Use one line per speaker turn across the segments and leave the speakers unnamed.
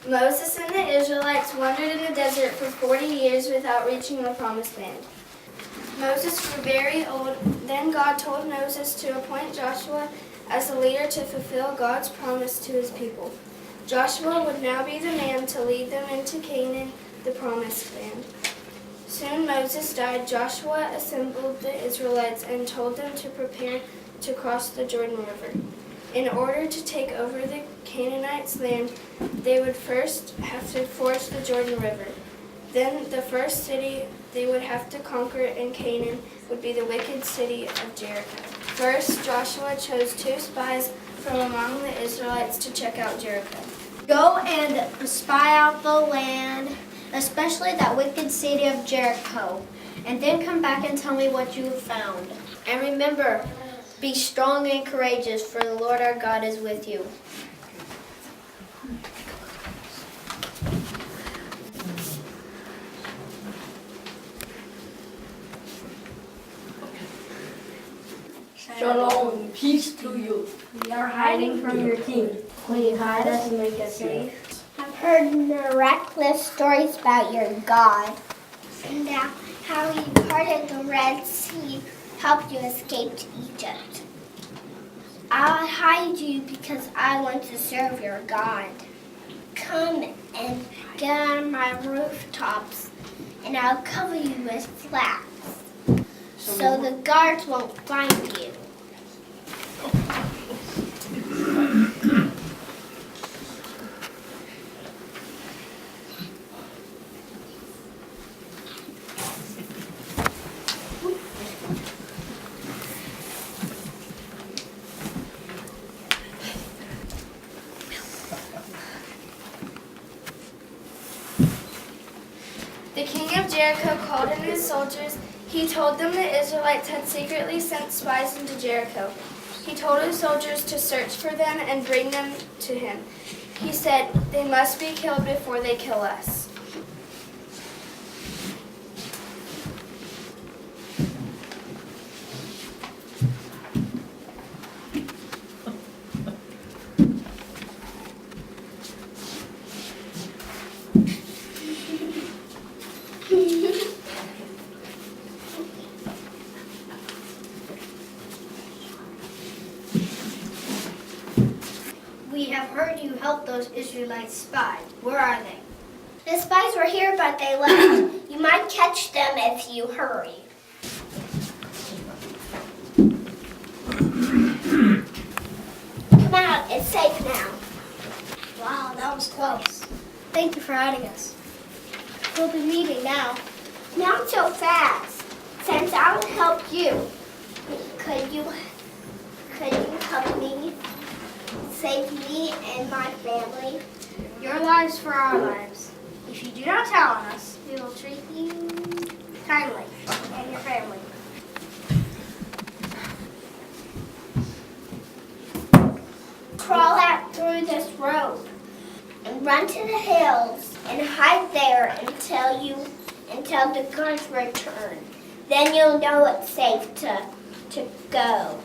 Moses and the Israelites wandered in the desert for 40 years without reaching the promised land. Moses grew very old. Then God told Moses to appoint Joshua as the leader to fulfill God's promise to his people. Joshua would now be the man to lead them into Canaan, the promised land. Soon Moses died. Joshua assembled the Israelites and told them to prepare to cross the Jordan River. In order to take over the Canaanites' land, they would first have to force the Jordan River. Then the first city they would have to conquer in Canaan would be the wicked city of Jericho. First, Joshua chose 2 spies from among the Israelites to check out Jericho.
Go and spy out the land, especially that wicked city of Jericho, and then come back and tell me what you have found. And remember, be strong and courageous, for the Lord our God is with you.
Shalom, peace to you.
We are hiding from your king. Will you hide us and make us safe?
I've heard miraculous stories about your God. And how he parted the Red Sea, helped you escape to Egypt. I'll hide you because I want to serve your God. Come and get on my rooftops, and I'll cover you with flax, so the guards won't find you.
The king of Jericho called in his soldiers. He told them the Israelites had secretly sent spies into Jericho. He told his soldiers to search for them and bring them to him. He said, "They must be killed before they kill us."
We have heard you help those Israelites spy. Where are they?
The spies were here, but they left. You might catch them if you hurry. Come out, it's safe now.
Wow, that was close. Thank you for hiding us. We'll be leaving now.
Not so fast. Since I'll help you, could you help me? Save me and my family?
Your lives for our lives. If you do not tell on us, we will treat you kindly and your family.
Crawl out through this road and run to the hills and hide there until the guards return. Then you'll know it's safe to go.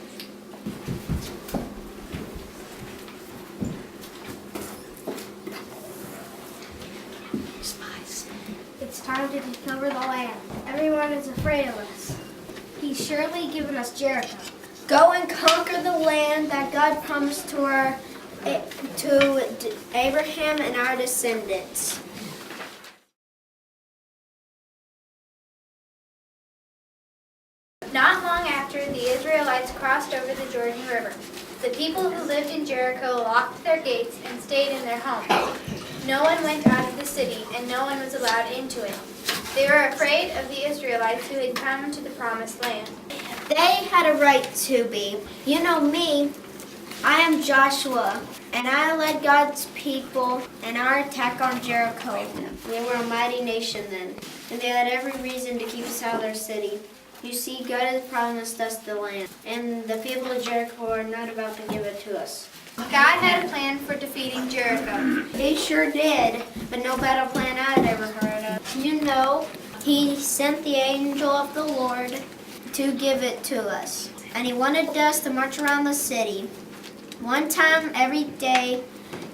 It's time to discover the land. Everyone is afraid of us. He's surely given us Jericho. Go and conquer the land that God promised to Abraham and our descendants.
Not long after, the Israelites crossed over the Jordan River. The people who lived in Jericho locked their gates and stayed in their homes. No one went out of the city, and no one was allowed into it. They were afraid of the Israelites who had come to the promised land.
They had a right to be. You know me. I am Joshua, and I led God's people in our attack on Jericho. We were a mighty nation then, and they had every reason to keep us out of their city. You see, God has promised us the land, and the people of Jericho are not about to give it to us.
God had a plan for defeating Jericho.
He sure did, but no battle plan I'd ever heard of. You know, he sent the angel of the Lord to give it to us, and he wanted us to march around the city one time every day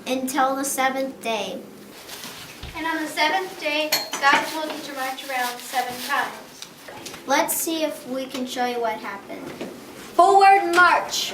until the 7th day.
And on the seventh day, God told him to march around 7 times.
Let's see if we can show you what happened. Forward march!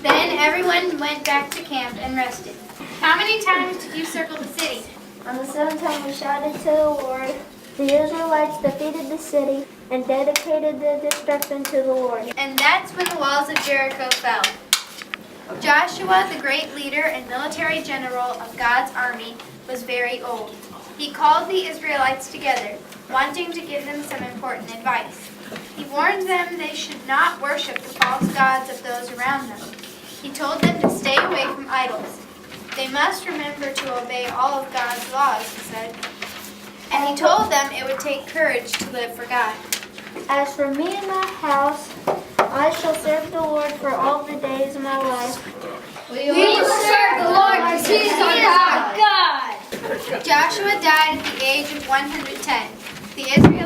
Then everyone went back to camp and rested. How many times did you circle the city?
On the seventh time we shouted to the Lord. The Israelites defeated the city and dedicated the destruction to the Lord.
And that's when the walls of Jericho fell. Joshua, the great leader and military general of God's army, was very old. He called the Israelites together, wanting to give them some important advice. He warned them they should not worship the false gods of those around them. He told them to stay away from idols. They must remember to obey all of God's laws, he said. And he told them it would take courage to live for God.
As for me and my house, I shall serve the Lord for all the days of my life.
We will serve the Lord because He is our God.
Joshua died at the age of 110. The Israelites